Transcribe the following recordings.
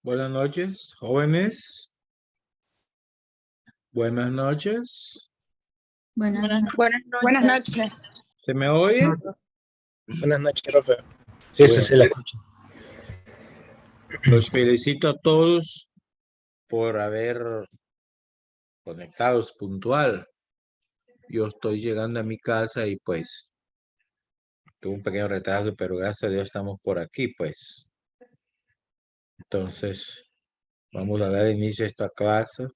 Buenas noches, jóvenes. Buenas noches. Buenas Buenas noches. ¿Se me oye? Buenas noches, profe. Sí, Bueno. se la escucha. Los felicito a todos por haber conectados puntual. Yo estoy llegando a mi casa y pues tuve un pequeño retraso, pero gracias a Dios estamos por aquí, pues. Entonces, vamos a dar inicio a esta clase.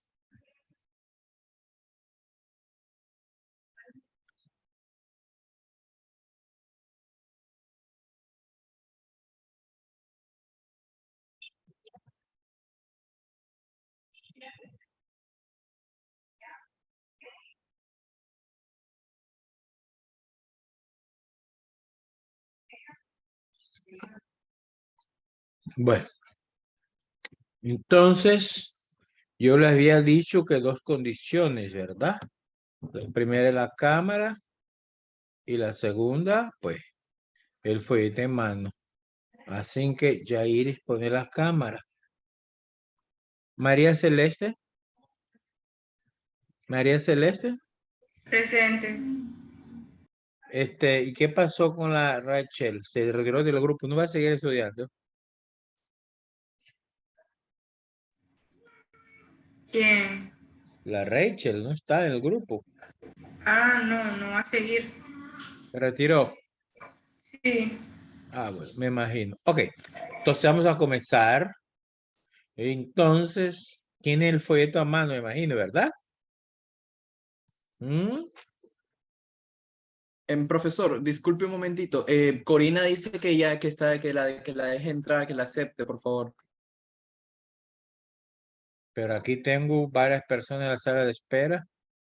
Bueno, entonces, yo les había dicho que dos condiciones, ¿verdad? La primera es la cámara y la segunda, pues, el folleto en mano. Así que ya Iris pone la cámara. María Celeste. María Celeste. Presente. ¿Y qué pasó con la Rachel? Se retiró del grupo. ¿No va a seguir estudiando? ¿Quién? La Rachel no está en el grupo. Ah, no va a seguir. Se retiró. Sí. Ah, bueno, me imagino. Ok, entonces vamos a comenzar. Entonces, tiene el folleto a mano, me imagino, ¿verdad? ¿Mm? Profesor, disculpe un momentito. Corina dice que ya que está, que la deje entrar, que la acepte, por favor. Pero aquí tengo varias personas en la sala de espera.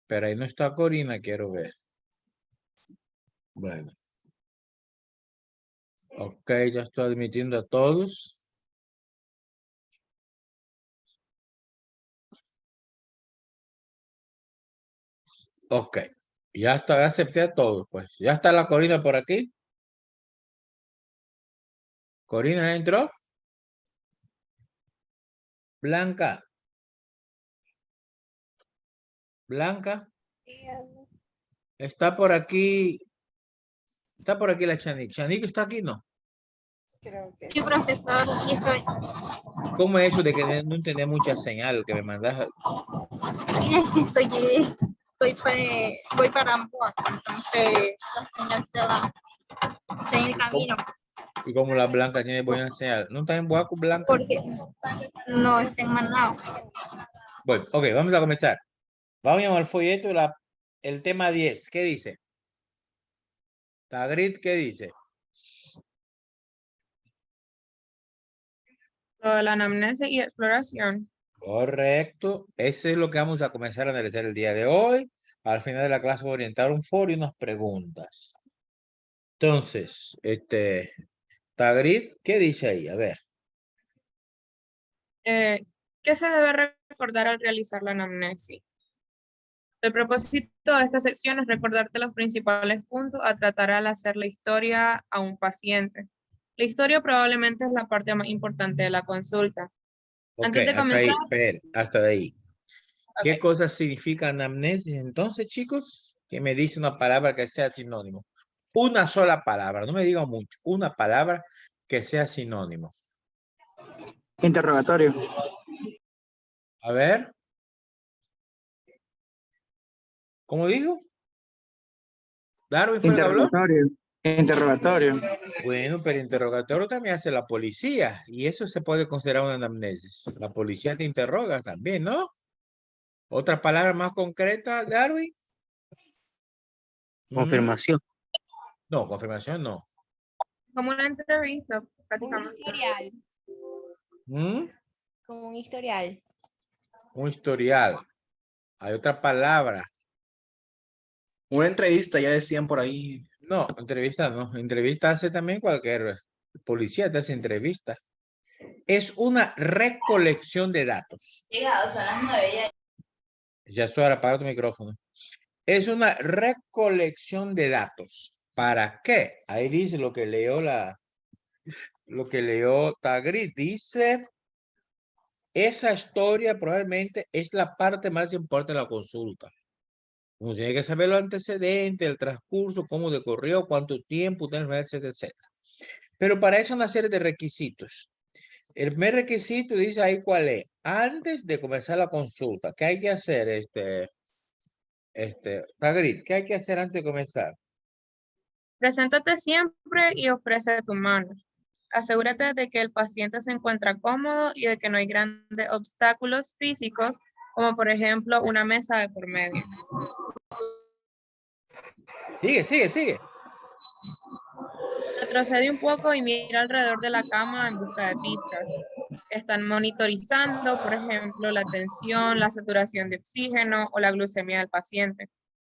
Pero ahí no está Corina, quiero ver. Bueno. Ok, ya estoy admitiendo a todos. Ok, ya está, ya acepté a todos, pues. ¿Ya está la Corina por aquí? ¿Corina entró? Blanca. Blanca. Está por aquí. Está por aquí la Chanik. ¿Chanik está aquí? No. Sí, profesor, sí estoy. ¿Cómo es eso de que no entendés mucha señal que me mandas? Voy para Amboa, entonces la señal se va. Está en el camino. Y como la Blanca tiene buena señal. ¿No está en Boaco, Blanca? Porque no está en Manao. Bueno, ok, vamos a comenzar. Vamos al folleto, el tema 10. ¿Qué dice? Tagrit, ¿qué dice? La anamnesis y exploración. Correcto. Eso es lo que vamos a comenzar a analizar el día de hoy. Al final de la clase voy a orientar un foro y unas preguntas. Entonces, Tagrid, ¿qué dice ahí? A ver. ¿Qué se debe recordar al realizar la anamnesis? El propósito de esta sección es recordarte los principales puntos a tratar al hacer la historia a un paciente. La historia probablemente es la parte más importante de la consulta. Ok, Antes de hasta comenzar, ahí, espere, hasta ahí. ¿Qué ok, cosa significa anamnesis entonces, chicos? Que me dice una palabra que sea sinónimo. Una sola palabra, no me digan mucho. Una palabra que sea sinónimo. Interrogatorio. A ver. ¿Cómo dijo? ¿Darwin fue el que habló? Interrogatorio. Interrogatorio. Bueno, pero interrogatorio también hace la policía y eso se puede considerar una anamnesis. La policía te interroga también, ¿no? ¿Otra palabra más concreta, Darwin? Confirmación. No, confirmación no. como una entrevista, Un prácticamente. historial, ¿Mm? como un historial. Un historial. Hay otra palabra. Una entrevista, ya decían por ahí. No, entrevista no. Entrevista hace también cualquier policía, te hace entrevista. Es una recolección de datos. Llegado, son las 9 ya. Ya suena, apaga tu micrófono. Es una recolección de datos. ¿Para qué? Ahí dice lo que leyó Tagrid. Dice, esa historia probablemente es la parte más importante de la consulta. Uno tiene que saber los antecedentes, el transcurso, cómo decorrió, cuánto tiempo, etcétera, etcétera. Pero para eso hay una serie de requisitos. El primer requisito dice ahí cuál es. Antes de comenzar la consulta, ¿qué hay que hacer, Tagrid? ¿Qué hay que hacer antes de comenzar? Preséntate siempre y ofrece tu mano. Asegúrate de que el paciente se encuentra cómodo y de que no hay grandes obstáculos físicos, como por ejemplo una mesa de por medio. Sigue. Retrocede un poco y mira alrededor de la cama en busca de pistas. Están monitorizando, por ejemplo, la tensión, la saturación de oxígeno o la glucemia del paciente.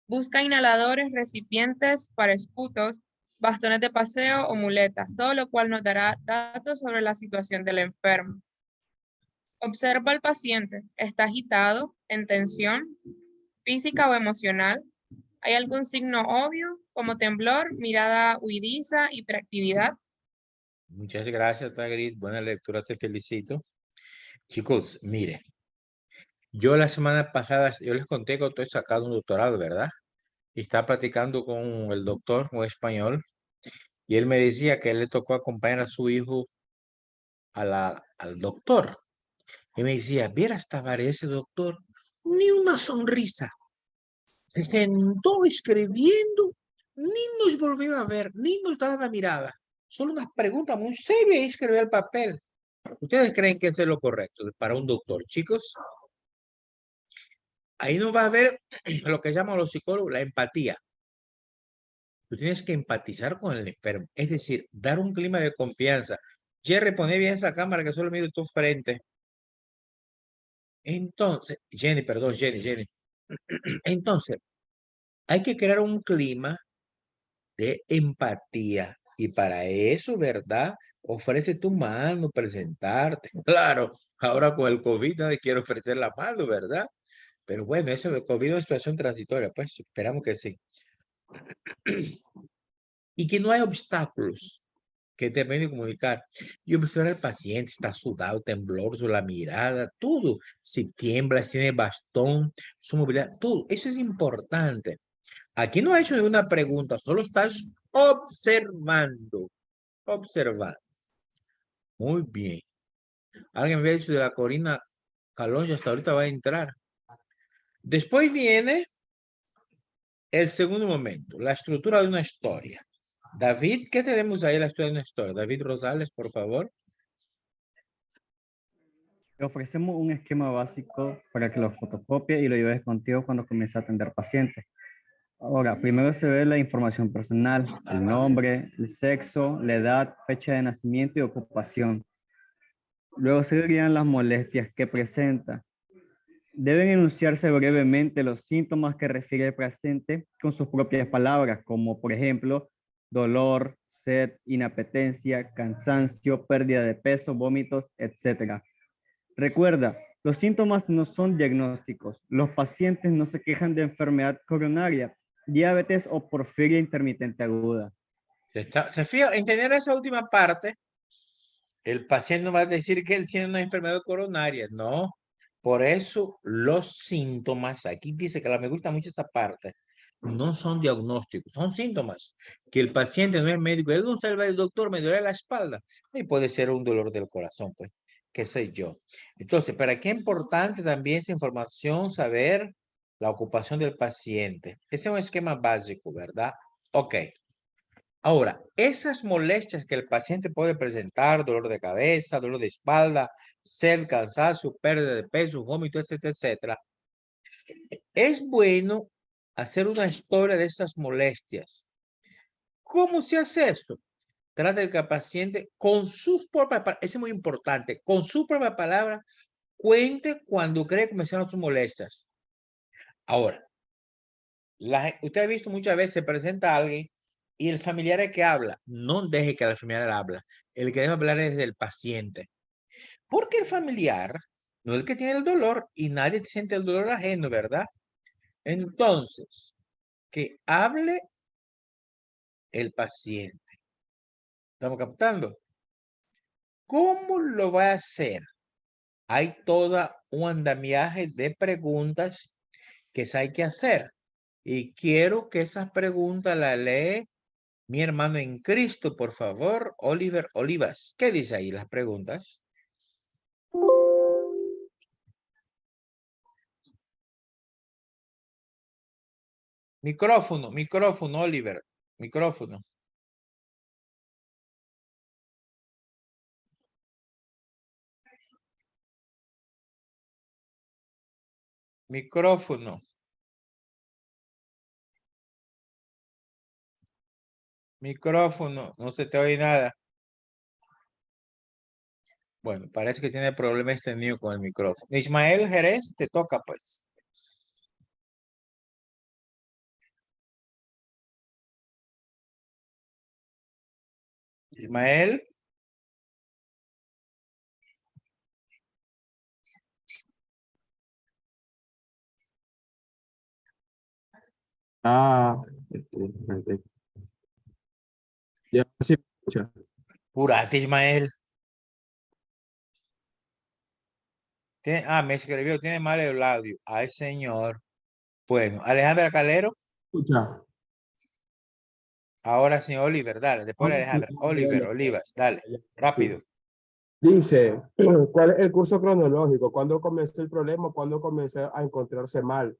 Busca inhaladores, recipientes para esputos, bastones de paseo o muletas, todo lo cual nos dará datos sobre la situación del enfermo. Observa al paciente. ¿Está agitado, en tensión física o emocional? ¿Hay algún signo obvio como temblor, mirada huidiza, hiperactividad? Muchas gracias, Tagrid. Buena lectura, te felicito. Chicos, mire, yo la semana pasada, yo les conté que estoy sacando un doctorado, ¿verdad? Y estaba platicando con el doctor, un español, y él me decía que él le tocó acompañar a su hijo al doctor. Y me decía, vieras, Tavares, ese doctor, ni una sonrisa. Se sentó escribiendo, ni nos volvió a ver, ni nos daba la mirada. Solo unas preguntas muy serias y escribió el papel. ¿Ustedes creen que eso es lo correcto para un doctor, chicos? Ahí no va a haber lo que llaman los psicólogos la empatía. Tú tienes que empatizar con el enfermo, es decir, dar un clima de confianza. Jerry, poné bien esa cámara que solo miro tu frente. Entonces, Jenny, perdón, Jenny. Entonces, hay que crear un clima de empatía. Y para eso, ¿verdad? Ofrece tu mano, presentarte. Claro, ahora con el COVID nadie quiere ofrecer la mano, ¿verdad? Pero bueno, eso de COVID es una situación transitoria, pues esperamos que sí. Y que no hay obstáculos que te pueden comunicar. Y observar al paciente, está sudado, tembloroso, la mirada, todo. Si tiembla, si tiene bastón, su movilidad, todo. Eso es importante. Aquí no ha hecho ninguna pregunta, solo estás observando. Observar. Muy bien. Alguien me había dicho de la Corina Calonge, hasta ahorita va a entrar. Después viene el segundo momento, la estructura de una historia. David, ¿qué tenemos ahí en la historia de una historia? David Rosales, por favor. Te ofrecemos un esquema básico para que lo fotocopies y lo lleves contigo cuando comiences a atender pacientes. Ahora, primero se ve la información personal, el nombre, el sexo, la edad, fecha de nacimiento y ocupación. Luego seguirían las molestias que presenta. Deben enunciarse brevemente los síntomas que refiere el paciente con sus propias palabras, como por ejemplo, dolor, sed, inapetencia, cansancio, pérdida de peso, vómitos, etc. Recuerda, los síntomas no son diagnósticos. Los pacientes no se quejan de enfermedad coronaria, diabetes o porfiria intermitente aguda. Se fija, entender esa última parte, el paciente no va a decir que él tiene una enfermedad coronaria, no. Por eso los síntomas, aquí dice que me gusta mucho esa parte, no son diagnósticos, son síntomas. Que el paciente no es médico, él no sabe, el doctor me duele la espalda, y puede ser un dolor del corazón, pues, qué sé yo. Entonces, ¿para qué es importante también esa información, saber la ocupación del paciente? Ese es un esquema básico, ¿verdad? Ok. Ahora, esas molestias que el paciente puede presentar, dolor de cabeza, dolor de espalda, sed, cansancio, pérdida de peso, vómito, etcétera, etcétera. Es bueno hacer una historia de esas molestias. ¿Cómo se hace esto? Trata de que el paciente con sus propias palabras, eso es muy importante, con sus propias palabras, cuente cuando cree que comenzaron sus molestias. Ahora, usted ha visto muchas veces, se presenta a alguien y el familiar es que habla. No deje que el familiar habla. El que debe hablar es el paciente. Porque el familiar no es el que tiene el dolor y nadie siente el dolor ajeno, ¿verdad? Entonces, que hable el paciente. ¿Estamos captando? ¿Cómo lo va a hacer? Hay todo un andamiaje de preguntas que hay que hacer. Y quiero que esas preguntas las lee mi hermano en Cristo, por favor, Oliver Olivas. ¿Qué dice ahí las preguntas? Micrófono, micrófono, Oliver. Micrófono. Micrófono. Micrófono. No se te oye nada. Bueno, parece que tiene problemas técnicos con el micrófono. Ismael Jerez, te toca pues. Ismael. Ya, sí, escucha. Purate, Ismael. Me escribió, tiene mal el audio. Ay, señor. Bueno, Alejandra Calero. Escucha. Ahora sí, Oliver, dale. Después Alejandra. Oliver, Olivas, dale. Rápido. Dice, ¿cuál es el curso cronológico? ¿Cuándo comenzó el problema? ¿Cuándo comenzó a encontrarse mal?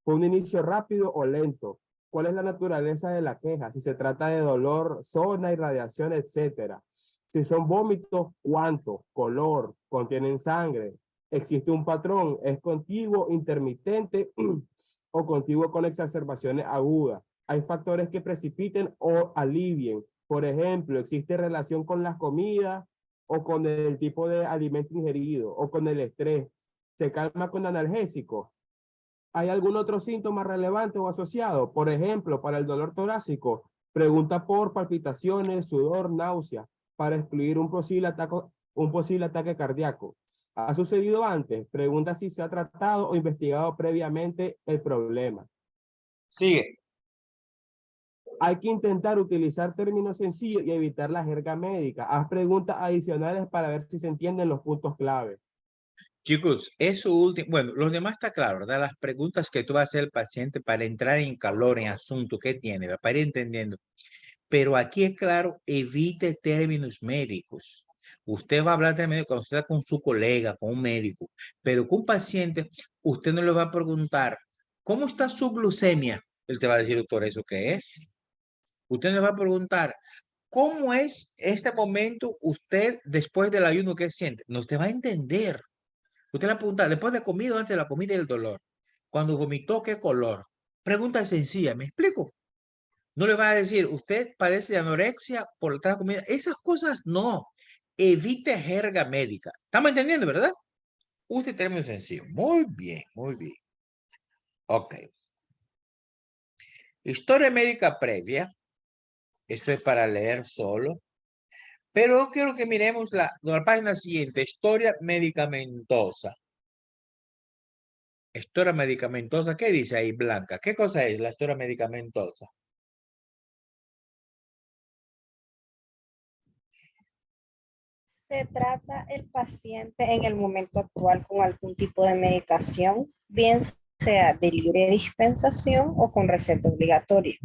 ¿Fue un inicio rápido o lento? ¿Cuál es la naturaleza de la queja? Si se trata de dolor, zona, irradiación, etcétera. Si son vómitos, ¿cuánto? Color, contienen sangre. ¿Existe un patrón? ¿Es continuo, intermitente o continuo con exacerbaciones agudas? Hay factores que precipiten o alivien. Por ejemplo, ¿existe relación con las comidas o con el tipo de alimento ingerido o con el estrés? ¿Se calma con analgésicos? ¿Hay algún otro síntoma relevante o asociado? Por ejemplo, para el dolor torácico, pregunta por palpitaciones, sudor, náusea, para excluir un posible ataque cardíaco. ¿Ha sucedido antes? Pregunta si se ha tratado o investigado previamente el problema. Sigue. Hay que intentar utilizar términos sencillos y evitar la jerga médica. Haz preguntas adicionales para ver si se entienden los puntos clave. Chicos, eso último, bueno, los demás está claro, ¿verdad? Las preguntas que tú vas a hacer al paciente para entrar en calor, en asunto que tiene, ¿verdad? Para ir entendiendo. Pero aquí es claro, evite términos médicos. Usted va a hablar de médico cuando está con su colega, con un médico, pero con un paciente, usted no le va a preguntar, ¿cómo está su glucemia? Él te va a decir, doctor, ¿eso qué es? Usted le va a preguntar, ¿cómo es este momento usted después del ayuno que siente? No te va a entender. Usted le pregunta, después de comida o antes de la comida y el dolor. Cuando vomitó, ¿qué color? Pregunta sencilla, ¿me explico? No le va a decir, usted padece de anorexia por la comida. Esas cosas no. Evite jerga médica. ¿Estamos entendiendo, verdad? Usted término sencillo. Muy bien, muy bien. Ok. Historia médica previa. Eso es para leer solo. Pero quiero que miremos la página siguiente. Historia medicamentosa. Historia medicamentosa. ¿Qué dice ahí, Blanca? ¿Qué cosa es la historia medicamentosa? ¿Se trata el paciente en el momento actual con algún tipo de medicación, bien sea de libre dispensación o con receta obligatoria?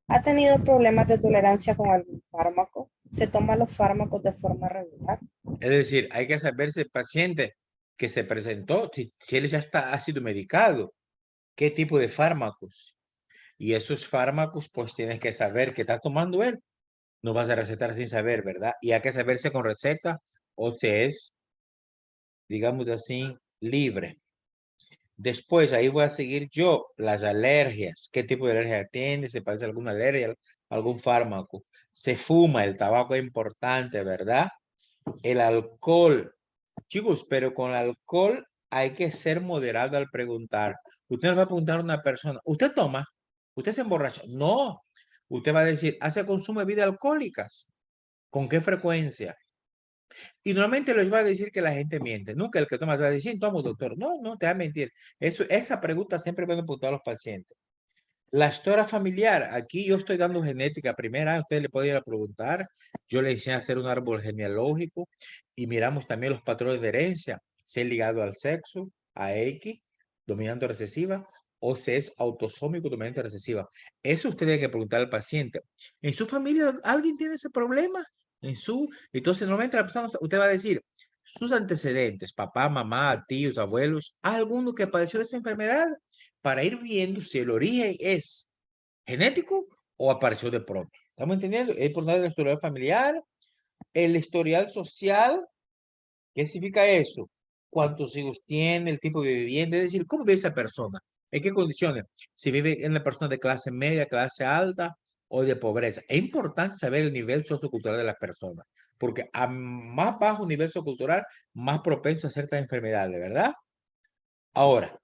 ¿Ha tenido problemas de tolerancia con algún fármaco? ¿Se toma los fármacos de forma regular? Es decir, hay que saber si el paciente que se presentó, si él ya ha sido medicado, qué tipo de fármacos. Y esos fármacos, pues tienes que saber qué está tomando él. No vas a recetar sin saber, ¿verdad? Y hay que saberse con receta o si es, digamos así, libre. Después, ahí voy a seguir yo, las alergias. ¿Qué tipo de alergia tiene? ¿Se parece a alguna alergia, algún fármaco? Se fuma, el tabaco es importante, ¿verdad? El alcohol. Chicos, pero con el alcohol hay que ser moderado al preguntar. Usted le va a preguntar a una persona, ¿usted toma? ¿Usted se emborracha? No. Usted va a decir, ¿hace consumo de bebidas alcohólicas? ¿Con qué frecuencia? Y normalmente les va a decir que la gente miente. Nunca el que toma va a decir, tomo, doctor. No, no, te va a mentir. Esa pregunta siempre van a preguntar a los pacientes. La historia familiar. Aquí yo estoy dando genética primera. Usted le puede ir a preguntar. Yo le enseñé a hacer un árbol genealógico y miramos también los patrones de herencia. Si es ligado al sexo, a X, dominante recesiva, o si es autosómico dominante recesiva. Eso usted tiene que preguntar al paciente. ¿En su familia alguien tiene ese problema? Entonces, normalmente la persona, usted va a decir sus antecedentes, papá, mamá, tíos, abuelos, alguno que padeció de esa enfermedad, para ir viendo si el origen es genético o apareció de pronto. ¿Estamos entendiendo? Es importante el historial familiar, el historial social. ¿Qué significa eso? ¿Cuántos hijos tiene? El tipo de vivienda. Es decir, ¿cómo vive esa persona? ¿En qué condiciones? Si vive en la persona de clase media, clase alta o de pobreza. Es importante saber el nivel sociocultural de las personas, porque a más bajo nivel sociocultural, más propenso a ciertas enfermedades, ¿verdad? Ahora,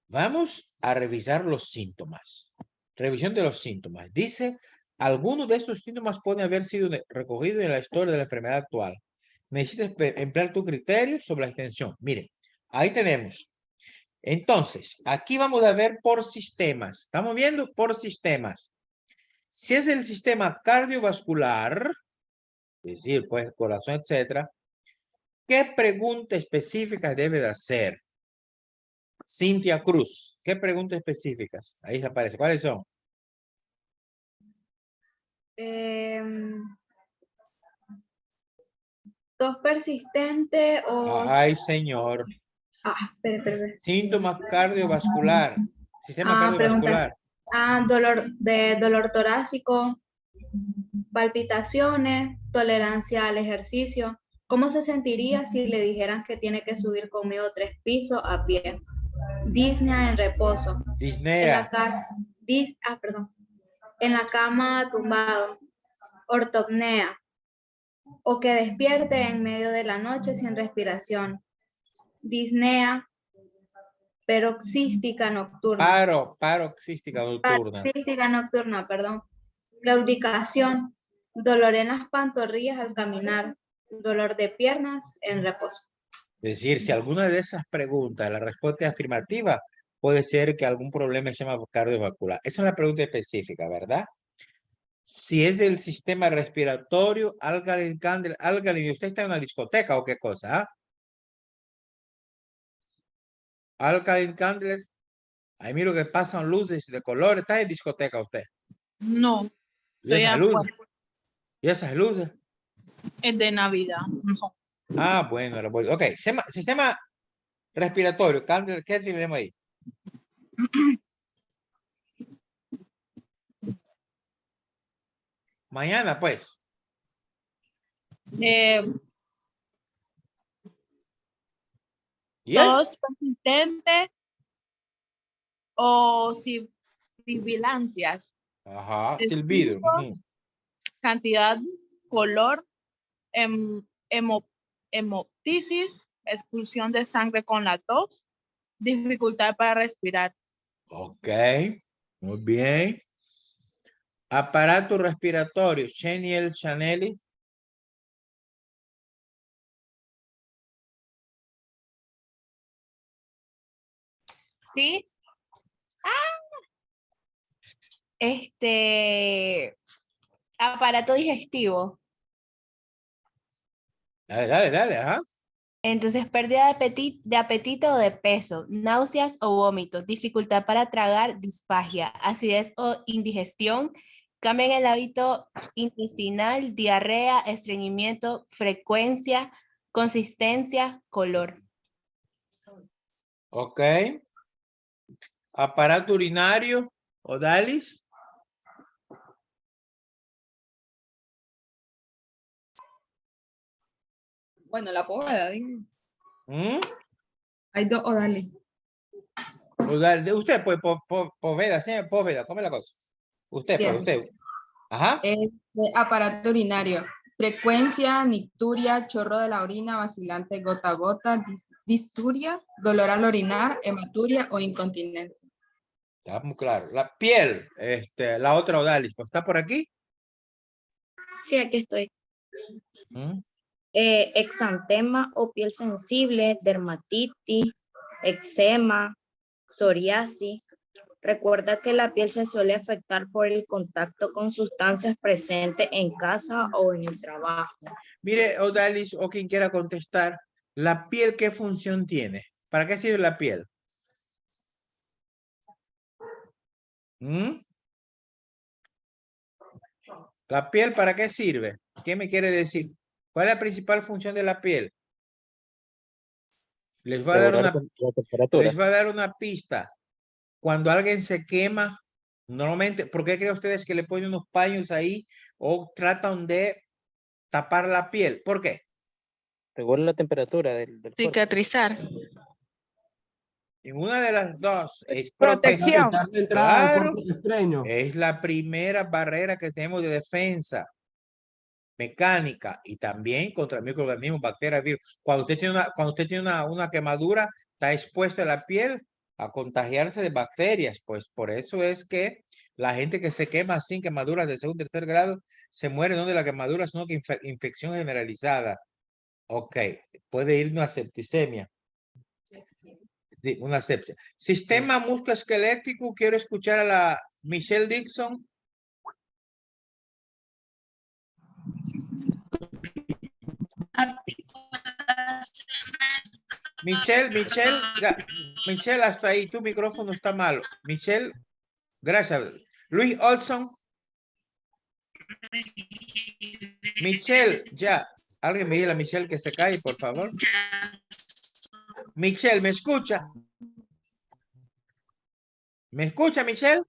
vamos a revisar los síntomas. Revisión de los síntomas. Dice, algunos de estos síntomas pueden haber sido recogidos en la historia de la enfermedad actual. Necesitas emplear tu criterio sobre la extensión. Miren, ahí tenemos. Entonces, aquí vamos a ver por sistemas. Estamos viendo por sistemas. Si es el sistema cardiovascular, es decir, pues corazón, etcétera, ¿qué pregunta específica debe de hacer? Cintia Cruz, ¿qué preguntas específicas? Ahí se aparece. ¿Cuáles son? ¿Tos persistente o...? Ay, señor. Espera. Síntomas cardiovascular. Sistema cardiovascular. Dolor torácico, palpitaciones, tolerancia al ejercicio. ¿Cómo se sentiría si le dijeran que tiene que subir conmigo 3 pisos a pie? Disnea en reposo. Disnea. En la cama tumbado. Ortopnea. O que despierte en medio de la noche sin respiración. Disnea paroxística nocturna. Paroxística nocturna. Paroxística nocturna, perdón. Claudicación. Dolor en las pantorrillas al caminar. Dolor de piernas en reposo. Es decir, si alguna de esas preguntas, la respuesta es afirmativa, puede ser que algún problema se llama cardiovascular. Esa es la pregunta específica, ¿verdad? Si es el sistema respiratorio, alkaline, ¿usted está en una discoteca o qué cosa? ¿Ah? Alkaline Candler. Ahí miro que pasan luces de color. ¿Está en discoteca usted? No, ¿Y esas luces? ¿Y esas luces? es de Navidad. No. Ah, bueno, ok. Sistema respiratorio. Candler, ¿qué tenemos ahí? Mañana, pues. Tos persistente o sibilancias. Ajá, silbido. Cantidad, color, hemoptisis, expulsión de sangre con la tos, dificultad para respirar. Ok, muy bien. Aparato respiratorio, Cheniel Chanelli. Sí. Aparato digestivo. Dale, ajá. Entonces, pérdida de apetito o de peso, náuseas o vómitos, dificultad para tragar, disfagia, acidez o indigestión, cambio en el hábito intestinal, diarrea, estreñimiento, frecuencia, consistencia, color. Ok. Aparato urinario, Odalis. Bueno, la poveda, dime. ¿Mm? Hay dos odales. Usted, pues, Poveda, señor Poveda, ¿cómo es la cosa? Usted, pues, Yes. usted. Ajá. Aparato urinario. Frecuencia, nicturia, chorro de la orina, vacilante, gota a gota, disuria, dolor al orinar, hematuria o incontinencia. Está muy claro. La piel, la otra Odalis, pues, ¿está por aquí? Sí, aquí estoy. ¿Mm? Exantema o piel sensible, dermatitis, eczema, psoriasis. Recuerda que la piel se suele afectar por el contacto con sustancias presentes en casa o en el trabajo. Mire, Odalis, o quien quiera contestar, ¿la piel qué función tiene? ¿Para qué sirve la piel? ¿Mm? ¿La piel para qué sirve? ¿Qué me quiere decir? ¿Cuál es la principal función de la piel? Les voy a dar Regular la temperatura. les voy a dar una pista. Cuando alguien se quema, normalmente, ¿por qué creen ustedes que le ponen unos paños ahí o tratan de tapar la piel? ¿Por qué? Regula la temperatura del cuerpo. Cicatrizar. Ninguna de las dos es Protección. protección. La entrada del Claro, cuerpo extraño. es la primera barrera que tenemos de defensa mecánica y también contra microorganismos, bacterias, virus. Cuando usted tiene una quemadura, está expuesta la piel a contagiarse de bacterias. Pues por eso es que la gente que se quema sin quemaduras de segundo y tercer grado se muere no de la quemadura, sino que infección generalizada. Ok, puede ir una septicemia. Una sepsia. Sistema musculoesquelético, quiero escuchar a la Michelle Dixon. Michelle, hasta ahí, tu micrófono está malo. Michelle, gracias. Luis Olson. Michelle, ya. Alguien me diga a Michelle que se calle, por favor. Michelle, ¿me escucha? ¿Me escucha, Michelle?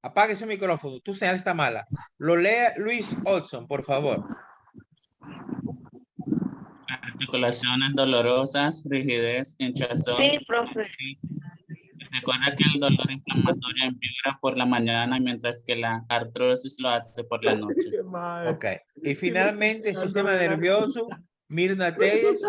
Apague su micrófono. Tu señal está mala. Lo lea Luis Olson, por favor. Articulaciones dolorosas, rigidez, hinchazón. Sí, profe. Recuerda que el dolor inflamatorio empeora por la mañana, mientras que la artrosis lo hace por la noche. Ok. Y finalmente, el sistema nervioso. Mirna Telles.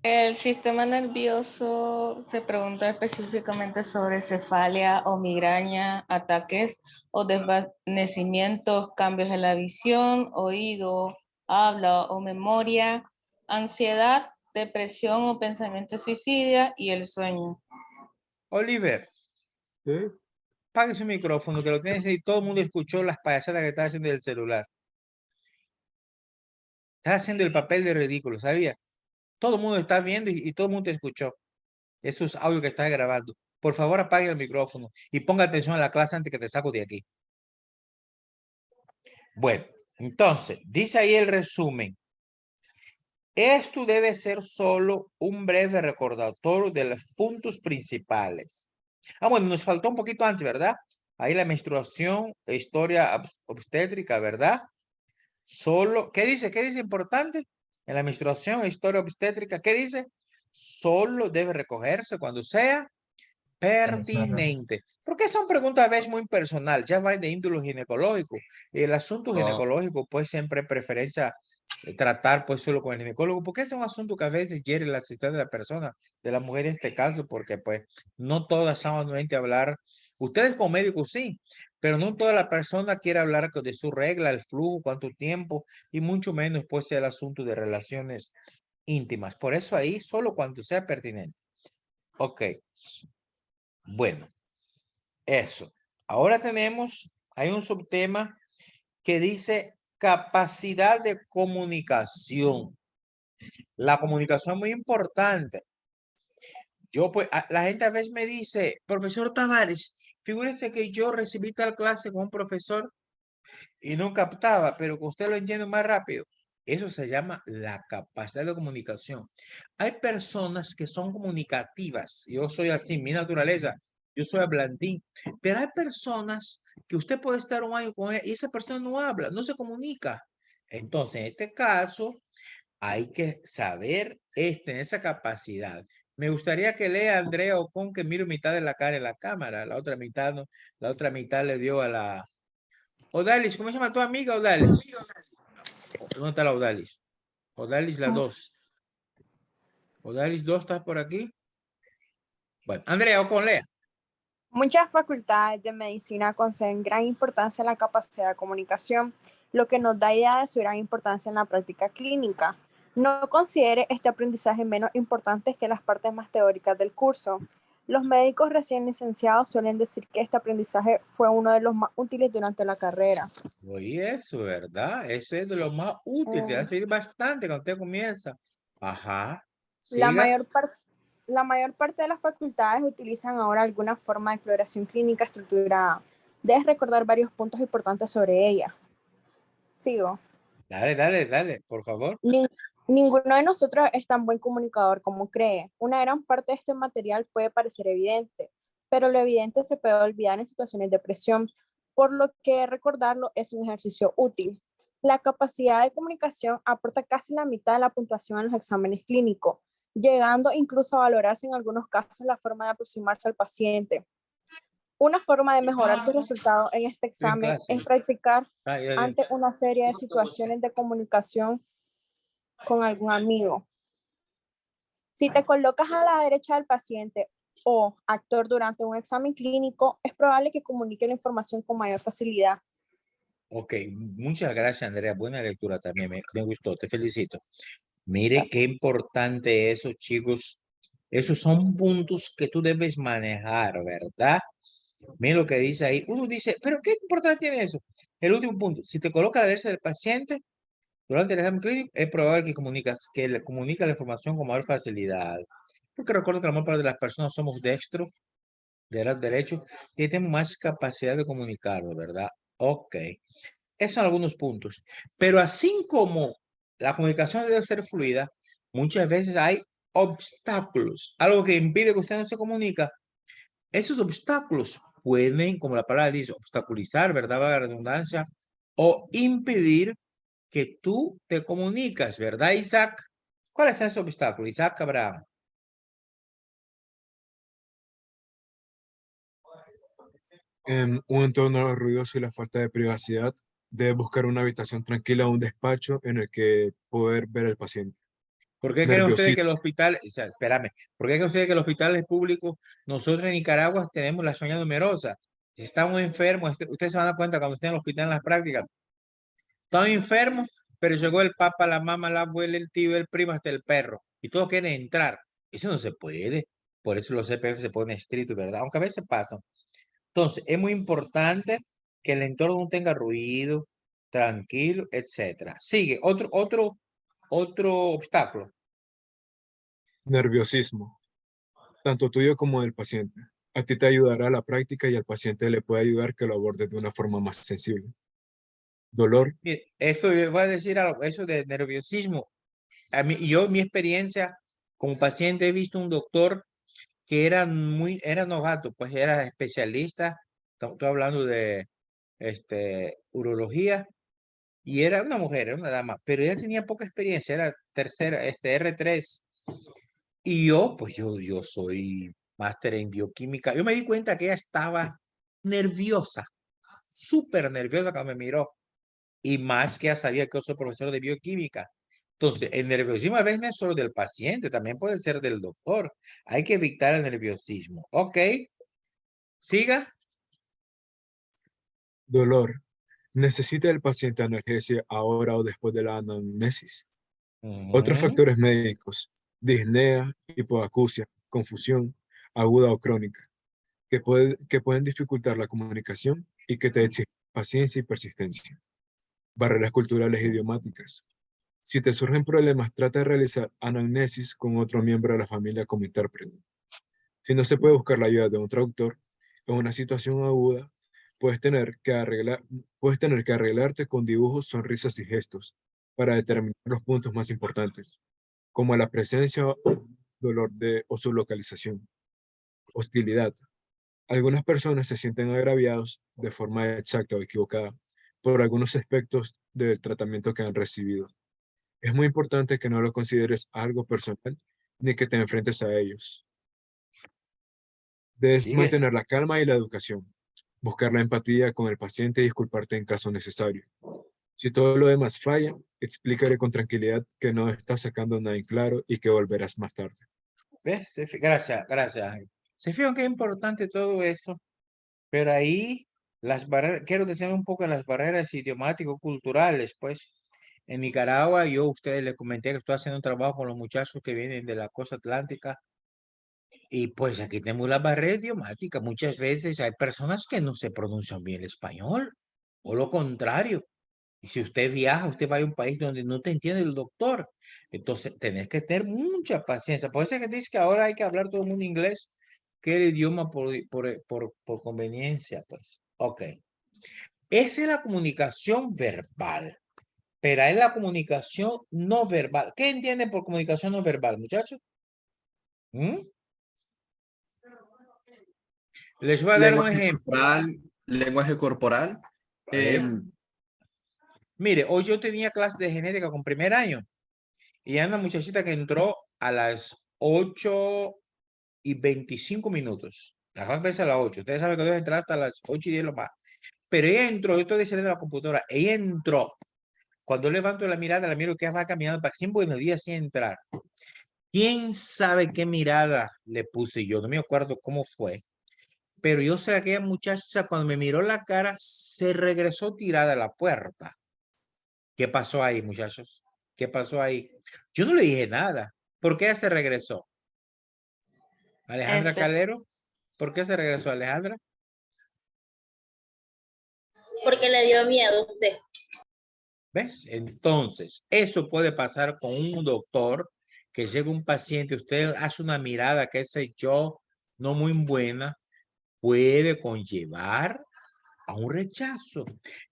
El sistema nervioso se pregunta específicamente sobre cefalia o migraña, ataques o desvanecimientos, cambios en la visión, oído, habla o memoria, ansiedad, depresión o pensamiento suicida y el sueño. Oliver. ¿Sí? Apague su micrófono, que lo tienes y todo el mundo escuchó las payasadas que está haciendo del celular. Estás haciendo el papel de ridículo, ¿sabía? Todo el mundo está viendo y todo el mundo te escuchó. Esos audios que estás grabando. Por favor, apague el micrófono y ponga atención a la clase antes que te saco de aquí. Bueno, entonces, dice ahí el resumen. Esto debe ser solo un breve recordatorio de los puntos principales. Bueno, nos faltó un poquito antes, ¿verdad? Ahí la menstruación, historia obstétrica, ¿verdad? Solo, ¿qué dice? ¿Qué dice importante? En la menstruación, historia obstétrica, ¿qué dice? Solo debe recogerse cuando sea pertinente. Porque son preguntas a veces muy personal, ya va de índole ginecológico. El asunto ginecológico, pues siempre preferencia tratar pues solo con el ginecólogo, porque es un asunto que a veces hiere la asistencia de la persona, de la mujer en este caso, porque pues no todas saben nuevamente hablar. Ustedes como médicos sí, pero no toda la persona quiere hablar de su regla, el flujo, cuánto tiempo, y mucho menos pues el asunto de relaciones íntimas. Por eso ahí solo cuando sea pertinente. Ok. Bueno, eso. Ahora hay un subtema que dice capacidad de comunicación. La comunicación es muy importante. Yo, pues, la gente a veces me dice, profesor Tavares, figúrese que yo recibí tal clase con un profesor y no captaba, pero que usted lo entiende más rápido. Eso se llama la capacidad de comunicación. Hay personas que son comunicativas. Yo soy así, mi naturaleza. Yo soy hablantín. Pero hay personas que usted puede estar un año con él y esa persona no habla, no se comunica. Entonces, en este caso, hay que saber tener esa capacidad. Me gustaría que lea Andrea Ocon, que miro mitad de la cara en la cámara, la otra mitad no, la otra mitad le dio a la... Odalis, ¿cómo se llama tu amiga Odalis? ¿Dónde está la Odalis? Odalis la 2. Odalis 2, ¿estás por aquí? Bueno, Andrea Ocon, lea. Muchas facultades de medicina conceden gran importancia a la capacidad de comunicación, lo que nos da idea de su gran importancia en la práctica clínica. No considere este aprendizaje menos importante que las partes más teóricas del curso. Los médicos recién licenciados suelen decir que este aprendizaje fue uno de los más útiles durante la carrera. Oye, eso, ¿verdad? Eso es de lo más útil, te va a servir bastante cuando usted comienza. Ajá. La Siga. mayor parte de las facultades utilizan ahora alguna forma de exploración clínica estructurada. Debes recordar varios puntos importantes sobre ella. Sigo. Dale, por favor. Ninguno de nosotros es tan buen comunicador como cree. Una gran parte de este material puede parecer evidente, pero lo evidente se puede olvidar en situaciones de presión, por lo que recordarlo es un ejercicio útil. La capacidad de comunicación aporta casi la mitad de la puntuación en los exámenes clínicos, llegando incluso a valorarse en algunos casos la forma de aproximarse al paciente. Una forma de mejorar tus resultados en este examen es practicar ante una serie de situaciones de comunicación con algún amigo. Si te colocas a la derecha del paciente o actor durante un examen clínico, es probable que comunique la información con mayor facilidad. Ok, muchas gracias, Andrea. Buena lectura también, me gustó, te felicito. Mire qué importante eso, chicos. Esos son puntos que tú debes manejar, ¿verdad? Mira lo que dice ahí. Uno dice, ¿pero qué importancia tiene eso? El último punto, si te coloca a la derecha del paciente durante el examen clínico, es probable que le comunica la información con mayor facilidad. Porque recuerdo que la mayor parte de las personas somos dextros, derecho, y tenemos más capacidad de comunicarlo, ¿verdad? Ok. Esos son algunos puntos. Pero así como la comunicación debe ser fluida, muchas veces hay obstáculos, algo que impide que usted no se comunica. Esos obstáculos pueden, como la palabra dice, obstaculizar, ¿verdad? La redundancia, o impedir que tú te comunicas, ¿verdad, Isaac? ¿Cuál es ese obstáculo, Isaac Abraham? Un entorno ruidoso y la falta de privacidad. Debe buscar una habitación tranquila, un despacho en el que poder ver al paciente. ¿Por qué creen ustedes que el hospital, o sea, espérame, por qué creen ustedes que los hospitales públicos, nosotros en Nicaragua tenemos la zona numerosa? Si estamos enfermos, ustedes se van a dar cuenta cuando estén en el hospital en las prácticas, están enfermos, pero llegó el papá, la mamá, la abuela, el tío, el primo, hasta el perro, y todos quieren entrar. Eso no se puede. Por eso los CPF se ponen estrictos, ¿verdad? Aunque a veces pasan. Entonces, es muy importante que el entorno no tenga ruido, tranquilo, etcétera. Sigue, otro obstáculo. Nerviosismo, tanto tuyo como del paciente. A ti te ayudará la práctica y al paciente le puede ayudar que lo aborde de una forma más sensible. Dolor. Mire, esto voy a decir algo, eso de nerviosismo. Yo, mi experiencia como paciente, he visto un doctor que era novato, pues era especialista, estoy hablando de urología, y era una mujer, era una dama, pero ella tenía poca experiencia, era tercera, R3, y yo soy máster en bioquímica, yo me di cuenta que ella estaba nerviosa, súper nerviosa cuando me miró, Y más que ya sabía que yo soy profesor de bioquímica. Entonces, el nerviosismo a veces no es solo del paciente, también puede ser del doctor. Hay que evitar el nerviosismo. Ok. Siga. Dolor. ¿Necesita el paciente analgesia ahora o después de la anamnesis? Otros Ujú. factores médicos, disnea, hipoacusia, confusión, aguda o crónica, que pueden dificultar la comunicación y que te exigen paciencia y persistencia. Barreras culturales e idiomáticas. Si te surgen problemas, trata de realizar anamnesis con otro miembro de la familia como intérprete. Si no se puede buscar la ayuda de un traductor, en una situación aguda, puedes tener que arreglarte con dibujos, sonrisas y gestos para determinar los puntos más importantes, como la presencia o dolor o su localización. Hostilidad. Algunas personas se sienten agraviados de forma exacta o equivocada por algunos aspectos del tratamiento que han recibido. Es muy importante que no lo consideres algo personal ni que te enfrentes a ellos. Debes Sigue. mantener la calma y la educación. Buscar la empatía con el paciente y disculparte en caso necesario. Si todo lo demás falla, explícale con tranquilidad que no estás sacando nada en claro y que volverás más tarde. ¿Ves? Gracias, gracias, Ángel. Se fijan que es importante todo eso, pero ahí las barreras, quiero decir un poco de las barreras idiomático-culturales, pues. En Nicaragua, yo a ustedes les comenté que estoy haciendo un trabajo con los muchachos que vienen de la costa atlántica. Y pues aquí tenemos la barrera idiomática. Muchas veces hay personas que no se pronuncian bien el español, o lo contrario. Y si usted viaja, usted va a un país donde no te entiende el doctor. Entonces, tenés que tener mucha paciencia. Por eso es que dice que ahora hay que hablar todo el mundo inglés, que el idioma por conveniencia, pues. Ok. Esa es la comunicación verbal, pero hay la comunicación no verbal. ¿Qué entienden por comunicación no verbal, muchachos? ¿Mm? Les voy a dar un ejemplo. Lenguaje corporal. Mire, hoy yo tenía clase de genética con primer año y hay una muchachita que entró a las 8:25. La clase empieza a las 8. Ustedes saben que debe entrar hasta las 8:10 lo más. Pero ella entró, yo estoy diciendo de la computadora, ella entró. Cuando levanto la mirada, la miro que ella va caminando para siempre buenos días sin entrar. ¿Quién sabe qué mirada le puse yo? No me acuerdo cómo fue. Pero yo sé que aquella muchacha cuando me miró la cara, se regresó tirada a la puerta. ¿Qué pasó ahí, muchachos? ¿Qué pasó ahí? Yo no le dije nada. ¿Por qué ella se regresó? Alejandra Calero, ¿por qué se regresó Alejandra? Porque le dio miedo a usted. ¿Ves? Entonces, eso puede pasar con un doctor que llega un paciente, usted hace una mirada, qué sé yo, no muy buena, puede conllevar a un rechazo.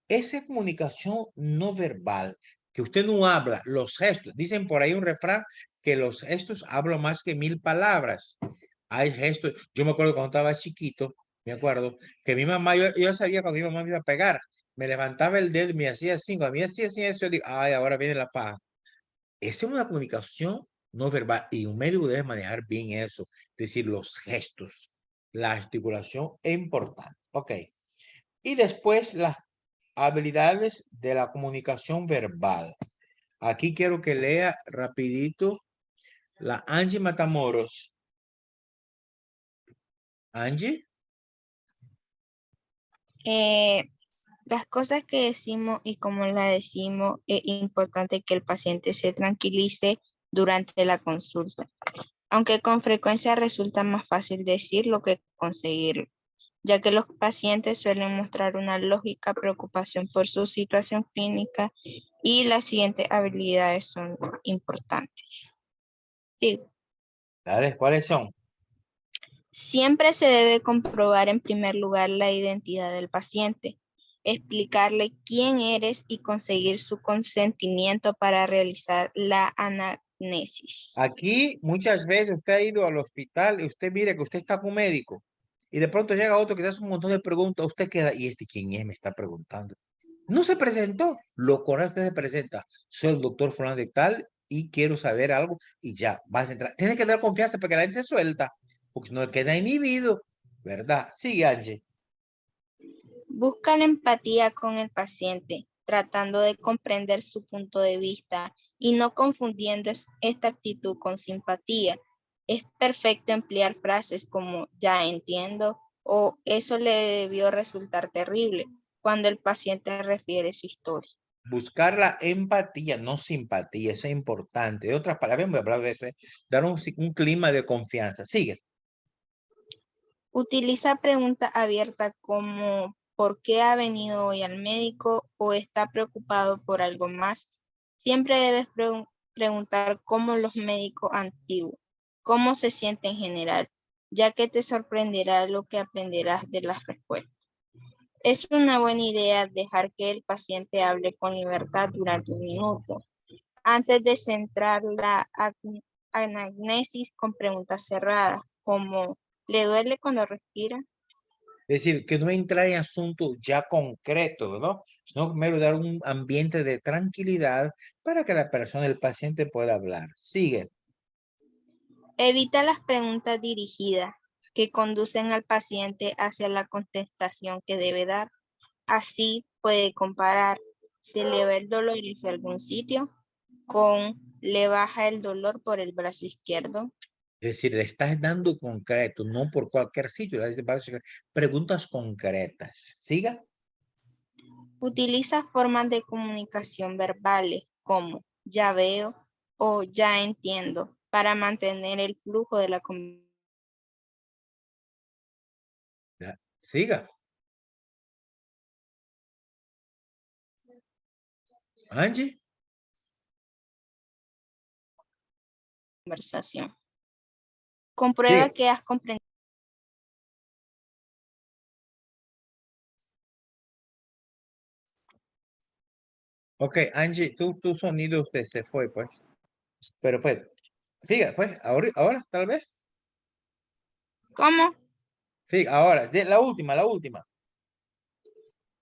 Esa comunicación no verbal, que usted no habla, los gestos, dicen por ahí un refrán que los gestos hablan más que 1000 palabras. Hay gestos, yo me acuerdo cuando estaba chiquito, me acuerdo que mi mamá, yo sabía cuando mi mamá me iba a pegar, me levantaba el dedo y me hacía así, cuando me hacía así, yo digo, ay, ahora viene la paja. Esa es una comunicación no verbal y un médico debe manejar bien eso, es decir, los gestos, la articulación es importante. Ok. Y después las habilidades de la comunicación verbal. Aquí quiero que lea rapidito la Angie Matamoros. Angie. Las cosas que decimos y cómo las decimos, es importante que el paciente se tranquilice durante la consulta, aunque con frecuencia resulta más fácil decirlo que conseguirlo, ya que los pacientes suelen mostrar una lógica preocupación por su situación clínica y las siguientes habilidades son importantes. Sí. Dale, ¿cuáles son? Siempre se debe comprobar en primer lugar la identidad del paciente, explicarle quién eres y conseguir su consentimiento para realizar la anamnesis. Aquí muchas veces usted ha ido al hospital y usted mira que usted está con un médico y de pronto llega otro que te hace un montón de preguntas, usted queda, ¿y este quién es? Me está preguntando. No se presentó, lo correcto se presenta. Soy el doctor fulano de tal y quiero saber algo y ya, vas a entrar. Tienes que dar confianza para que la gente se suelta, porque no queda inhibido, ¿verdad? Sigue, Angie. Busca la empatía con el paciente. tratando de comprender su punto de vista y no confundiendo esta actitud con simpatía. Es perfecto emplear frases como ya entiendo o eso le debió resultar terrible cuando el paciente refiere su historia. Buscar la empatía, no simpatía, eso es importante. De otras palabras, voy a hablar de eso, dar un clima de confianza. Sigue. Utiliza preguntas abiertas como ¿por qué ha venido hoy al médico o está preocupado por algo más? Siempre debes preguntar cómo los médicos antiguos, cómo se siente en general, ya que te sorprenderá lo que aprenderás de las respuestas. Es una buena idea dejar que el paciente hable con libertad durante un minuto, antes de centrar la anamnesis con preguntas cerradas, como ¿le duele cuando respira? Es decir, que no entrar en asuntos ya concretos, ¿no? Sino primero dar un ambiente de tranquilidad para que la persona, el paciente pueda hablar. Sigue. Evita las preguntas dirigidas que conducen al paciente hacia la contestación que debe dar. Así puede comparar, ¿se le va el dolor hacia algún sitio? Con ¿le baja el dolor por el brazo izquierdo? Es decir, le estás dando concreto, no por cualquier sitio. Preguntas concretas. Siga. Utiliza formas de comunicación verbales como ya veo o ya entiendo para mantener el flujo de la conversación. Siga. Angie. Comprueba Sigue. que has comprendido. Ok, Angie, tu sonido usted se fue, pues. Pero pues, fíjate, pues, ahora tal vez. ¿Cómo? Sí, ahora, la última.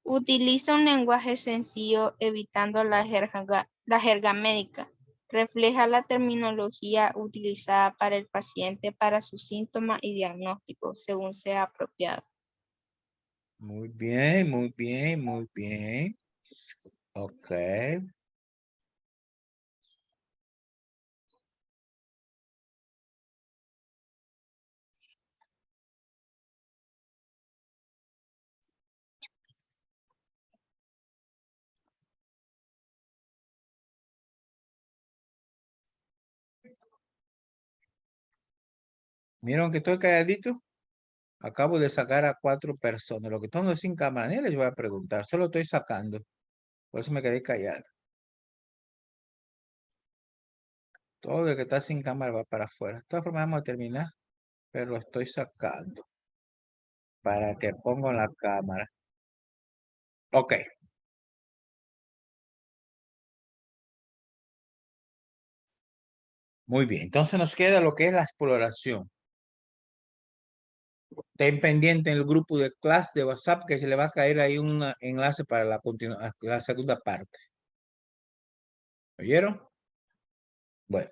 Utiliza un lenguaje sencillo evitando la jerga médica. Refleja la terminología utilizada para el paciente para sus síntomas y diagnóstico según sea apropiado. Muy bien, muy bien, muy bien. Ok. ¿Vieron que estoy calladito? Acabo de sacar a 4 personas. Lo que están sin cámara, ni les voy a preguntar. Solo estoy sacando. Por eso me quedé callado. Todo el que está sin cámara va para afuera. De todas formas, vamos a terminar. Pero lo estoy sacando. Para que pongan la cámara. Ok. Muy bien. Entonces nos queda lo que es la exploración. Ten pendiente en el grupo de clase de WhatsApp que se le va a caer ahí un enlace para la segunda parte. ¿Oyeron? Bueno.